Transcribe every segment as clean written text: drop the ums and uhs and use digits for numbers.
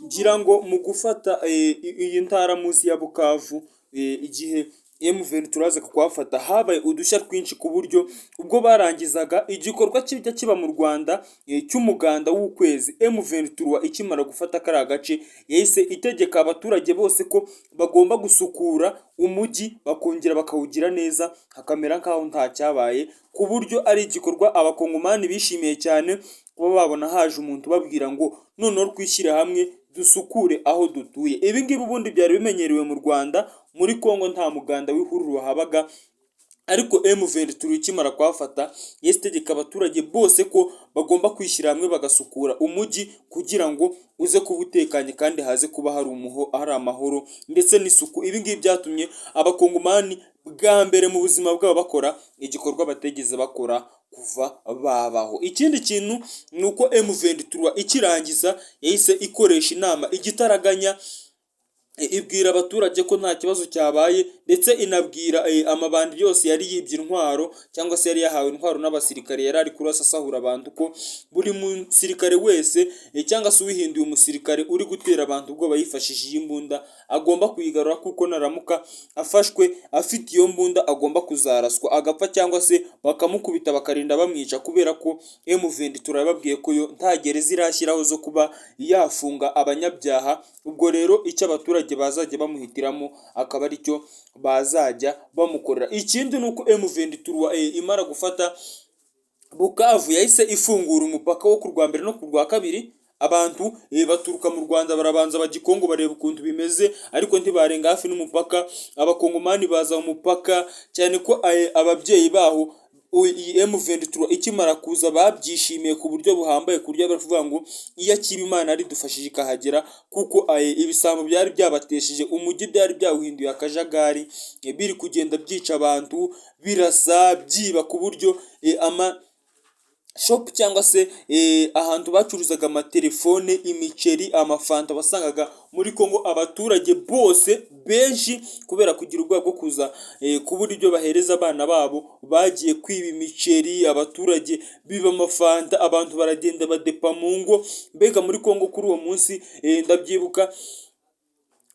ngira ngo mu gufata iyi ntara munsi ya Bukavu, igihe M23 turaza kuhafata habaye udushya twinshi ku buryo ubwo barangizaga igikorwa kijya kiba mu Rwanda cy'umuganda w'ukwezi, M23 ikimara gufata kariya gace yahise itegeka abaturage bose ko bagomba gusukura umujyi bakongera bakawugira neza hakamera nk'aho nta cyabaye, ku buryo ari igikorwa abakongomani bishimiye cyane kuba babona haje umuntu ubabwira ngo noneho twishyire hamwe dusukure aho dutuye. Ibi ngibi ubundi byari bimenyerewe mu Rwanda, muri Kongo nta muganda w'ihururu wahabaga, ariko M23 ikimara kuhafata yahise itegeka abaturage bose ko bagomba kwishyira hamwe bagasukura umujyi kugira ngo uze kuba utekanye kandi haze kuba hari amahoro ndetse n'isuku. Ibi ngibi byatumye abakongomani bwa mbere mu buzima bwabo bakora igikorwa bategeze bakora kuva babaho. Ikindi kintu ni uko M23 ikirangiza yahise ikoresha inama igitaraganya, ibwira abaturage ko nta kibazo cyabaye, ndetse inabwira amabandi yose yari yibye intwaro cyangwa se yari yahawe intwaro n'abasirikare yari ari kurasa asahura abantu, ko buri musirikare wese cyangwa se uwihinduye umusirikare uri gutera abantu ubwoba yifashishije imbunda agomba kuyigarura, kuko naramuka afashwe afite iyo mbunda agomba kuzaraswa agapfa cyangwa se bakamukubita bakarinda bamwica, kubera ko M23 yababwiye ko yo nta gereza irashyiraho zo kuba yafunga abanyabyaha. Ubwo rero icyo abaturage bazajya bamuhitiramo akaba ari cyo bazajya bamukorera. Ikindi ni uko M23 imara gufata Bukavu yahise ifungura umupaka wo ku rwa mbere no ku rwa kabiri. Abantu baturuka mu Rwanda barabanza bajya i Kongo bareba ukuntu bimeze, ariko ntibarenga hafi n'umupaka. Abakongomani baza mu mupaka, cyane ko ababyeyi baho iyi M23 ikimara kuza babyishimiye ku buryo buhambaye, ku buryo baravuga ngo iyo akiba Imana aridufashije ikahagera, kuko ibisambo byari byabatesheje umujyi, byari byawuhinduye akajagari, biri kugenda byica abantu, birasa byiba, ku buryo shop cyangwa se ahantu bacuruzaga amatelefone, imiceri, amafanta, wasangaga muri Kongo abaturage bose benshi kubera kugira ubwoba bwo kuza kubura ibyo bahereza abana babo bagiye kwiba imiceri, abaturage biba amafanta, abantu baragenda badepa mu ngo. Mbega muri Kongo kuri uwo munsi ndabyibuka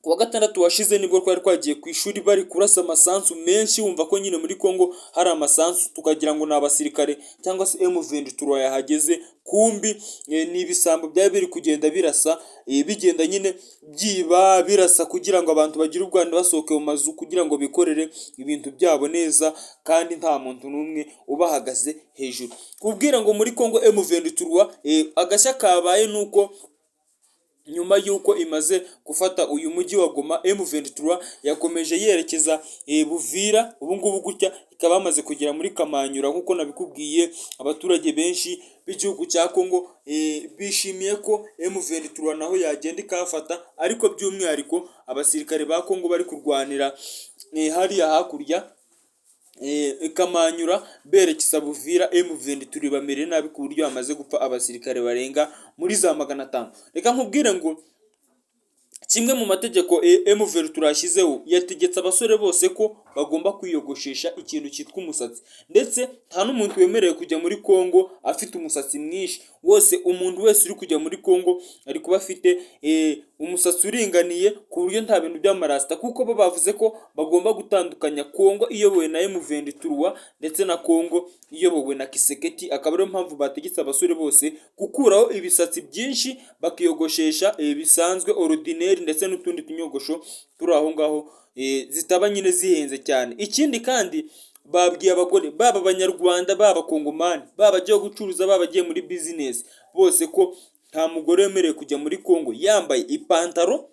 kuwa gatandatu washize nibwo twari twagiye ku ishuri bari kurasa amasansu menshi, wumva ko nyine muri Kongo hari amasansu, tukagira ngo ni abasirikare cyangwa se M23 yahageze, kumbi ni ibisambo byari biri kugenda birasa, bigenda nyine byiba birasa kugira ngo abantu bagire ubwanda basohoke mu mazu kugira ngo bikorere ibintu byabo neza, kandi nta muntu n'umwe ubahagaze hejuru. Kubwira ngo muri Kongo M23 agashya kabaye nuko nyuma y'uko imaze gufata uyu mujyi wa Goma, M23 yakomeje yerekeza Buvira. Ubu ngubu gutya ikaba yamaze kugera muri Kamanyura. Nk'uko nabikubwiye, abaturage benshi b'igihugu cya Kongo bishimiye ko M23 naho yagenda ikahafata, ariko by'umwihariko abasirikare ba Kongo bari kurwanira hariya hakurya Kamanyura berekeza Buvira, M23 bamere nabi ku buryo hamaze gupfa abasirikare barenga muri za 500. Reka nkubwire ngo kimwe mu mategeko M23 yashyizeho, yategetse abasore bose ko bagomba kwiyogoshesha ikintu cyitwa umusatsi, ndetse nta n'umuntu wemerewe kujya muri Kongo afite umusatsi mwinshi. Wose umuntu wese uri kujya muri Kongo ari kuba afite umusatsi uringaniye, ku buryo nta bintu by'amarasta, kuko bo bavuze ko bagomba gutandukanya Kongo iyobowe na M23 ndetse na Kongo iyobowe na Kiseketi. Akaba ariyo mpamvu bategetse abasore bose gukuraho ibisatsi byinshi bakiyogoshesha bisanzwe ordinaire, ndetse n'utundi tunyogosho turi aho ngaho zitaba nyine zihenze cyane. Ikindi kandi babwiye abagore baba abanyarwanda baba abakongomani, baba bagiye gucuruza baba bagiye muri business, bose ko nta mugore wemerewe kujya muri Kongo yambaye ipantaro.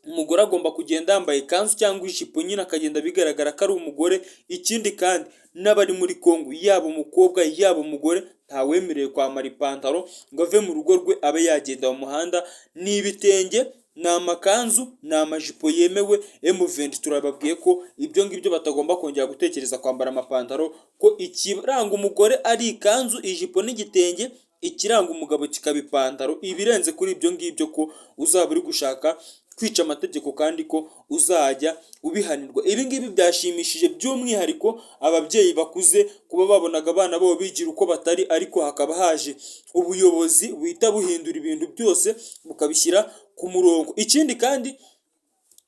Umugore agomba kugenda yambaye ikanzu cyangwa ijipo, nyine akagenda bigaragara ko ari umugore. Ikindi kandi n'abari muri Kongo, yaba umukobwa yaba umugore, ntawemerewe kwambara ipantaro ngo ave mu rugo rwe abe yagenda mu muhanda. Ni ibitenge, ni amakanzu, ni amajipo yemewe. M23 babwiye ko ibyo ngibyo batagomba kongera gutekereza kwambara amapantaro, ko ikiranga umugore ari ikanzu, ijipo n'igitenge, ikiranga umugabo kikaba ipantaro. Ibirenze kuri ibyo ngibyo ko uzaba uri gushaka kwica amategeko kandi ko uzajya ubihanirwa. Ibi ngibi byashimishije by'umwihariko ababyeyi bakuze kuba babonaga abana babo bigira uko batari, ariko hakaba haje ubuyobozi buhita buhindura ibintu byose bukabishyira ku murongo. Ikindi kandi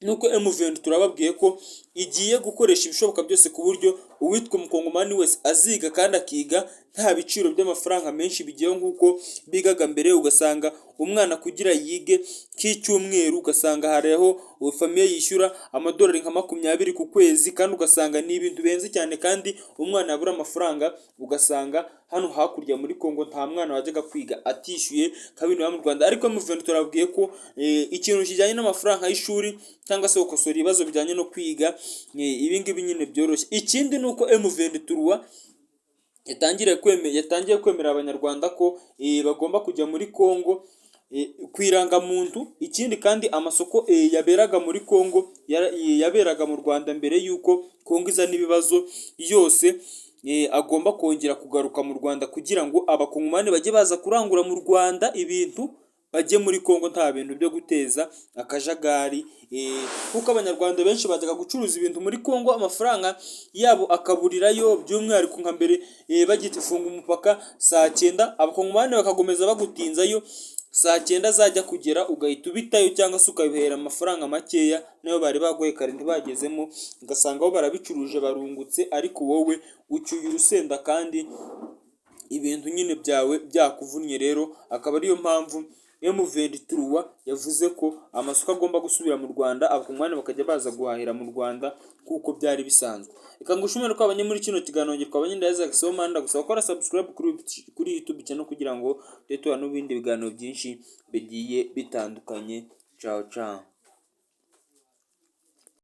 nuko M23 turababwiye ko igiye gukoresha ibishoboka byose ku buryo uwitwa umukongomani wese aziga kandi akiga nta biciro by'amafaranga menshi bigiyeho nk'uko bigaga mbere. Ugasanga umwana kugira yige k'icyumweru ugasanga hariho famiye yishyura amadolari nka 20 ku kwezi, kandi ugasanga ni ibintu benze cyane, kandi umwana yabura amafaranga. Ugasanga hano hakurya muri Kongo nta mwana wajyaga kwiga atishyuye kabiri mu Rwanda. Ariko M23 turabwiye ko ikintu kijyanye n'amafaranga y'ishuri cyangwa se gukosora ibibazo bijyanye no kwiga ibi ngibi nyine byoroshye. Ikindi ni uko M23 yatangiye kwemera abanyarwanda ko bagomba kujya muri Kongo kwirangamuntu. Ikindi kandi amasoko yaberaga muri Kongo yaberaga mu Rwanda mbere y'uko Kongo izana ibibazo yose agomba kongera kugaruka mu Rwanda kugira ngo abakongomani bajye baza kurangura mu Rwanda ibintu bajye muri Kongo nta bintu byo guteza akajagari, kuko abanyarwanda benshi bajyaga gucuruza ibintu muri Kongo amafaranga yabo akaburirayo. By'umwihariko nka mbere bagifunga umupaka saa 9 abakongomani bakagomeza bagutinzayo, saa 9 zajya kugera ugahita ubitayo cyangwa se ukabihera amafaranga makeya nayo bari bagoye kare ntibagezemo, ugasanga bo barabicuruje barungutse, ariko wowe ucyuye urusenda kandi ibintu nyine byawe byakuvunnye. Rero akaba ariyo mpamvu M23 yavuze ko amasoko agomba gusubira mu Rwanda, abakongomani bakajya baza guhahira mu Rwanda kuko byari bisanzwe. Reka ngushimire ko abanye muri kino kiganiro twabanye ndaza gisoma gusaba gukora subscribe kuri YouTube channel kugira ngo tujye tubona n'ibindi biganiro byinshi bigiye bitandukanye. Ciao ciao.